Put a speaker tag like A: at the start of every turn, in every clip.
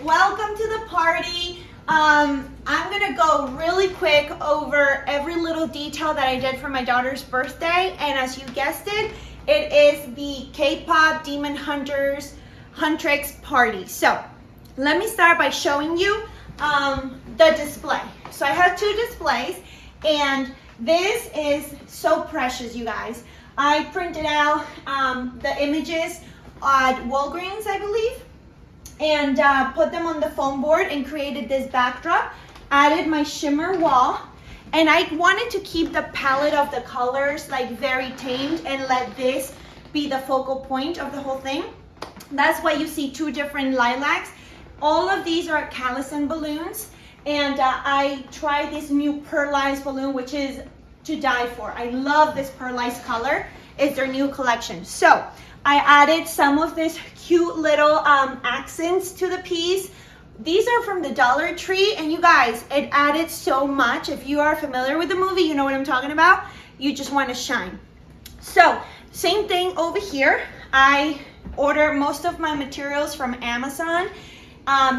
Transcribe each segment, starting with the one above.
A: welcome to the party. I'm gonna go really quick over every little detail that I did for my daughter's birthday, and as you guessed it, it is the K-pop Demon Huntrix party. So let me start by showing you the display. So I have two displays, and this is so precious, you guys. I printed out the images at Walgreens, I believe, and put them on the foam board and created this backdrop. Added my shimmer wall, and I wanted to keep the palette of the colors like very tamed and let this be the focal point of the whole thing. That's why you see two different lilacs. All of these are Callison balloons, and I tried this new pearlized balloon, which is to die for. I love this pearlized color. It's their new collection. So I added some of this cute little accents to the piece. These are from the Dollar Tree, and you guys, it added so much. If you are familiar with the movie, you know what I'm talking about. You just want to shine. So same thing over here. I order most of my materials from Amazon.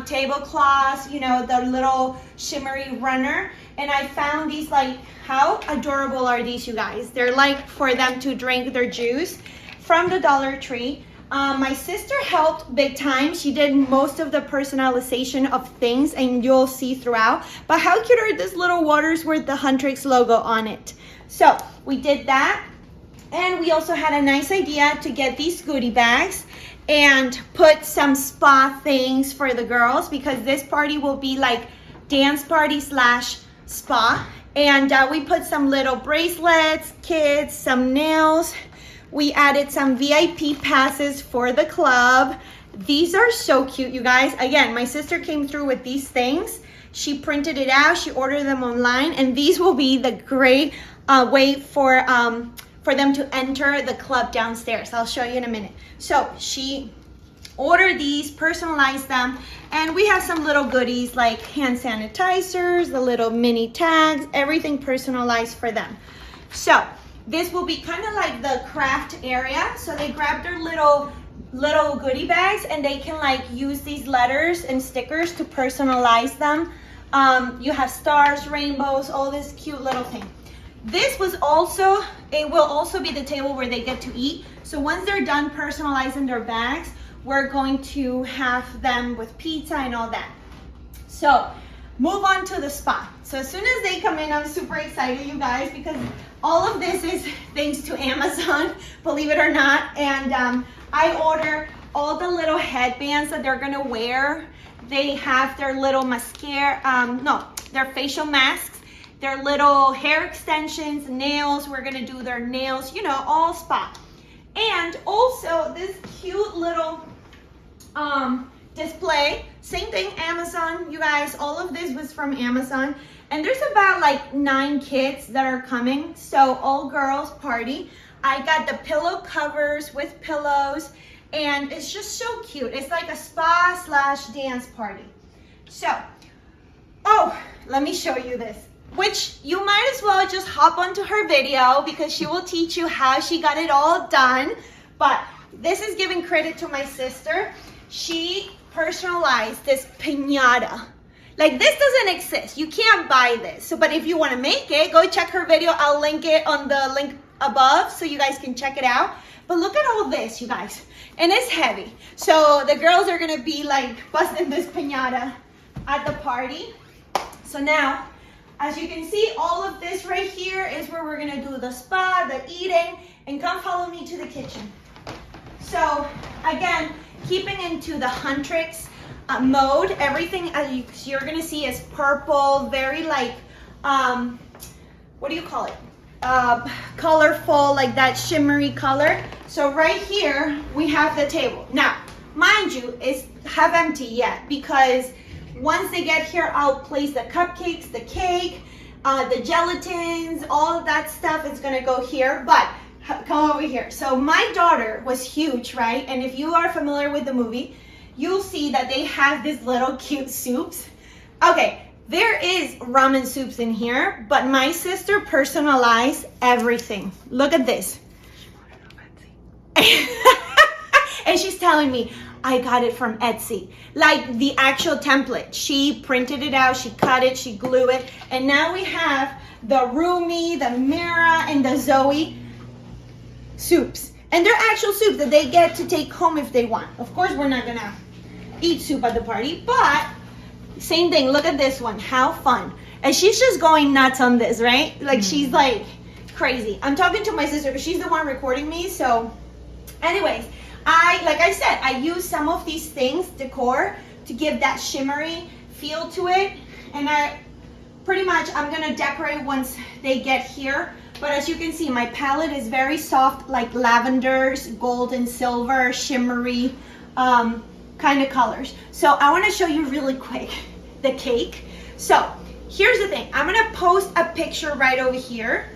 A: Tablecloths, you know, the little shimmery runner, and I found these, like, how adorable are these, you guys? They're like for them to drink their juice from the Dollar Tree. My sister helped big time. She did most of the personalization of things, and you'll see throughout. But how cute are these little waters with the Huntrix logo on it? So we did that, and we also had a nice idea to get these goodie bags and put some spa things for the girls, because this party will be like dance party slash spa. And we put some little bracelets, kids, some nails. We added some VIP passes for the club. These are so cute, you guys. Again, my sister came through with these things. She printed it out, she ordered them online, and these will be the great way for them to enter the club downstairs. I'll show you in a minute. So she ordered these, personalized them, and we have some little goodies like hand sanitizers, the little mini tags, everything personalized for them. So this will be kind of like the craft area. So they grab their little goodie bags, and they can like use these letters and stickers to personalize them. You have stars, rainbows, all this cute little thing. This was also, it will also be the table where they get to eat. So once they're done personalizing their bags, we're going to have them with pizza and all that. So move on to the spa. So as soon as they come in, I'm super excited, you guys, because all of this is thanks to Amazon, believe it or not. And I order all the little headbands that they're gonna wear. They have their little mascara, their facial masks, their little hair extensions, nails. We're gonna do their nails, you know, all spa. And also this cute little display, same thing, Amazon, you guys, all of this was from Amazon. And there's about like 9 kids that are coming, so all girls party. I got the pillow covers with pillows, and it's just so cute. It's like a spa slash dance party. So, oh, let me show you this, which you might as well just hop onto her video, because she will teach you how she got it all done. But this is giving credit to my sister. She personalized this piñata. Like, this doesn't exist. You can't buy this. So, but if you want to make it, go check her video. I'll link it on the link above so you guys can check it out. But look at all this, you guys. And it's heavy. So the girls are going to be like busting this piñata at the party. So now, as you can see, all of this right here is where we're gonna do the spa, the eating, and come follow me to the kitchen. So again, keeping into the Huntrix mode, everything as you're gonna see is purple, very like, what do you call it? Colorful, like that shimmery color. So right here, we have the table. Now, mind you, it's half empty yet, because once they get here, I'll place the cupcakes, the cake, the gelatins, all of that stuff is gonna go here, but come over here. So my daughter was huge, right? And if you are familiar with the movie, you'll see that they have these little cute soups. Okay, there is ramen soups in here, but my sister personalized everything. Look at this. And she's telling me, I got it from Etsy. Like the actual template. She printed it out, she cut it, she glued it. And now we have the Rumi, the Mira, and the Zoe soups. And they're actual soups that they get to take home if they want. Of course, we're not gonna eat soup at the party, but same thing. Look at this one. How fun. And she's just going nuts on this, right? Like she's like crazy. I'm talking to my sister because she's the one recording me. So anyways, like I said, I use some of these things, decor, to give that shimmery feel to it. And I'm gonna decorate once they get here. But as you can see, my palette is very soft, like lavenders, gold and silver, shimmery kind of colors. So I wanna show you really quick the cake. So here's the thing. I'm gonna post a picture right over here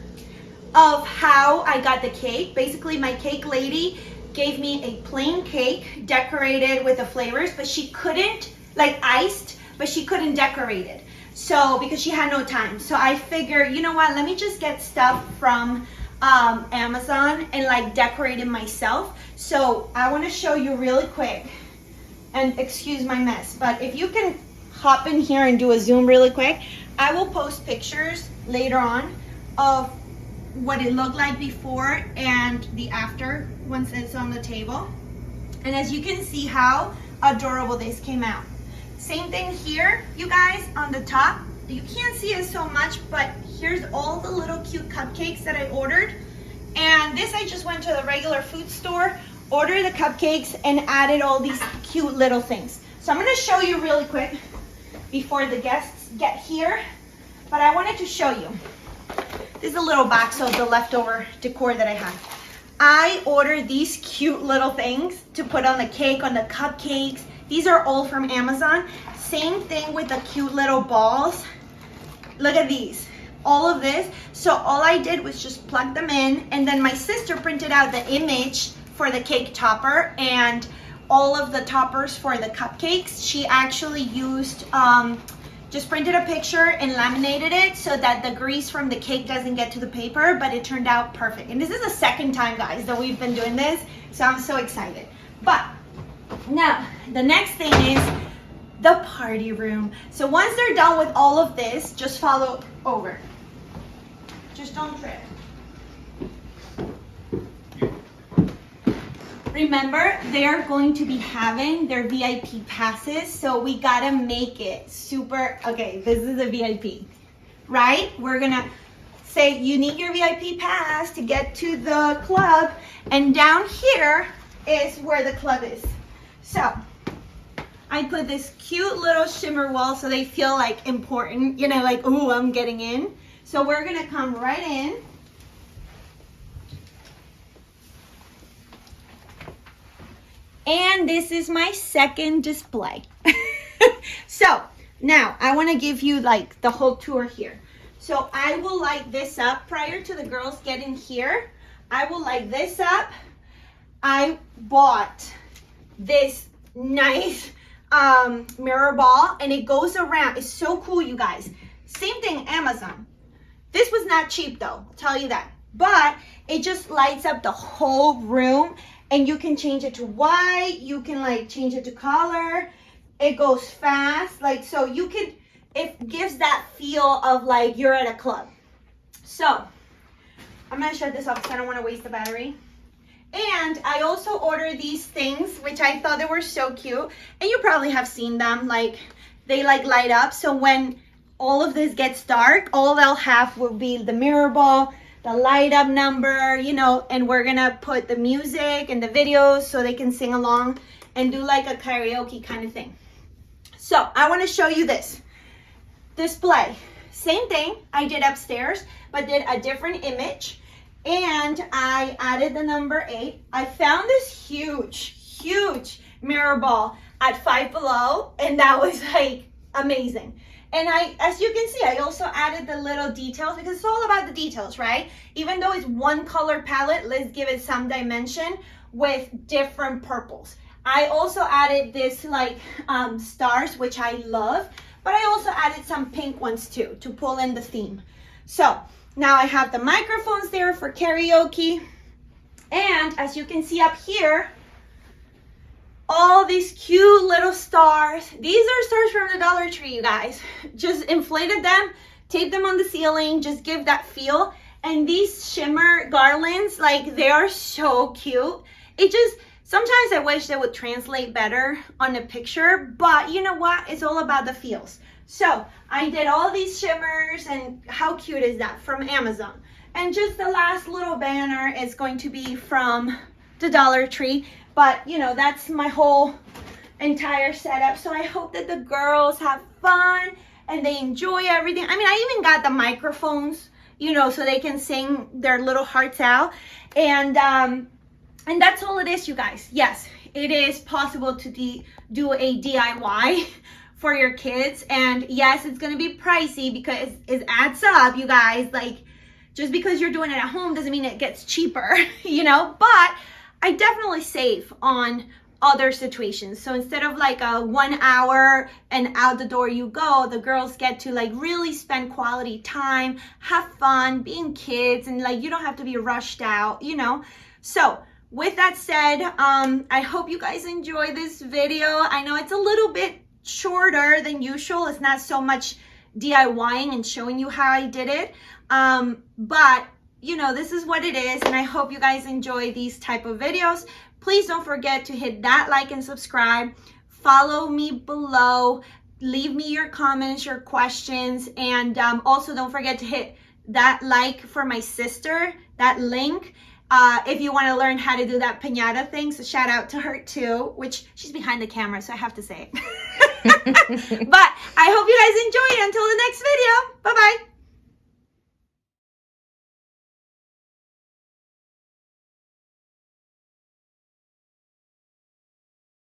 A: of how I got the cake. Basically, my cake lady gave me a plain cake decorated with the flavors, but she couldn't, like iced, but she couldn't decorate it. So, because she had no time. So I figured, you know what, let me just get stuff from Amazon and like decorate it myself. So I wanna show you really quick, and excuse my mess, but if you can hop in here and do a zoom really quick, I will post pictures later on of what it looked like before and the after once it's on the table. And as you can see how adorable this came out. Same thing here, you guys, on the top. You can't see it so much, but here's all the little cute cupcakes that I ordered. And this, I just went to the regular food store, ordered the cupcakes, and added all these cute little things. So I'm gonna show you really quick before the guests get here, but I wanted to show you. This is a little box of the leftover decor that I have. I ordered these cute little things to put on the cake, on the cupcakes. These are all from Amazon. Same thing with the cute little balls. Look at these, all of this. So all I did was just plug them in, and then my sister printed out the image for the cake topper and all of the toppers for the cupcakes. She actually used, just printed a picture and laminated it so that the grease from the cake doesn't get to the paper, but it turned out perfect. And this is the second time, guys, that we've been doing this, so I'm so excited. But now, the next thing is the party room. So once they're done with all of this, just follow over. Just don't trip. Remember, they're going to be having their VIP passes, so we gotta make it super, okay, this is a VIP, right? We're gonna say you need your VIP pass to get to the club, and down here is where the club is. So, I put this cute little shimmer wall so they feel like important, you know, like, ooh, I'm getting in. So we're gonna come right in. And this is my second display. So now I want to give you like the whole tour here. So I will light this up prior to the girls getting here. I will light this up. I bought this nice mirror ball, and it goes around. It's so cool, you guys. Same thing, Amazon. This was not cheap though, I'll tell you that. But it just lights up the whole room. And you can change it to white, you can like change it to color. It goes fast, like, so you could, it gives that feel of like you're at a club. So, I'm gonna shut this off because I don't wanna waste the battery. And I also ordered these things, which I thought they were so cute. And you probably have seen them, like, they like light up. So when all of this gets dark, all they'll have will be the mirror ball, the light up number, you know, and we're gonna put the music and the videos so they can sing along and do like a karaoke kind of thing. So I wanna show you this display. Same thing I did upstairs, but did a different image. And I added the number 8. I found this huge mirror ball at Five Below, and that was like amazing. And as you can see, I also added the little details because it's all about the details, right? Even though it's one color palette, let's give it some dimension with different purples. I also added this like stars, which I love, but I also added some pink ones too to pull in the theme. So now I have the microphones there for karaoke. And as you can see up here, all these cute little stars. These are stars from the Dollar Tree, you guys. Just inflated them, taped them on the ceiling, just give that feel. And these shimmer garlands, like, they are so cute. It just, sometimes I wish they would translate better on the picture, but you know what? It's all about the feels. So I did all these shimmers, and how cute is that, from Amazon. And just the last little banner is going to be from the Dollar Tree. But you know, that's my whole entire setup. So I hope that the girls have fun and they enjoy everything. I mean, I even got the microphones, you know, so they can sing their little hearts out. And that's all it is, you guys. Yes, it is possible to do a DIY for your kids. And yes, it's gonna be pricey because it adds up, you guys. Like, just because you're doing it at home doesn't mean it gets cheaper, you know, but I definitely save on other situations. So instead of like a 1 hour and out the door you go, the girls get to like really spend quality time, have fun, being kids, and like you don't have to be rushed out, you know. So with that said, I hope you guys enjoy this video. I know it's a little bit shorter than usual. It's not so much DIYing and showing you how I did it, but you know, this is what it is, and I hope you guys enjoy these type of videos. Please don't forget to hit that like and subscribe. Follow me below. Leave me your comments, your questions, and also don't forget to hit that like for my sister, that link, if you want to learn how to do that piñata thing. So shout out to her too, which she's behind the camera, so I have to say it. But I hope you guys enjoy it. Until the next video. Bye-bye.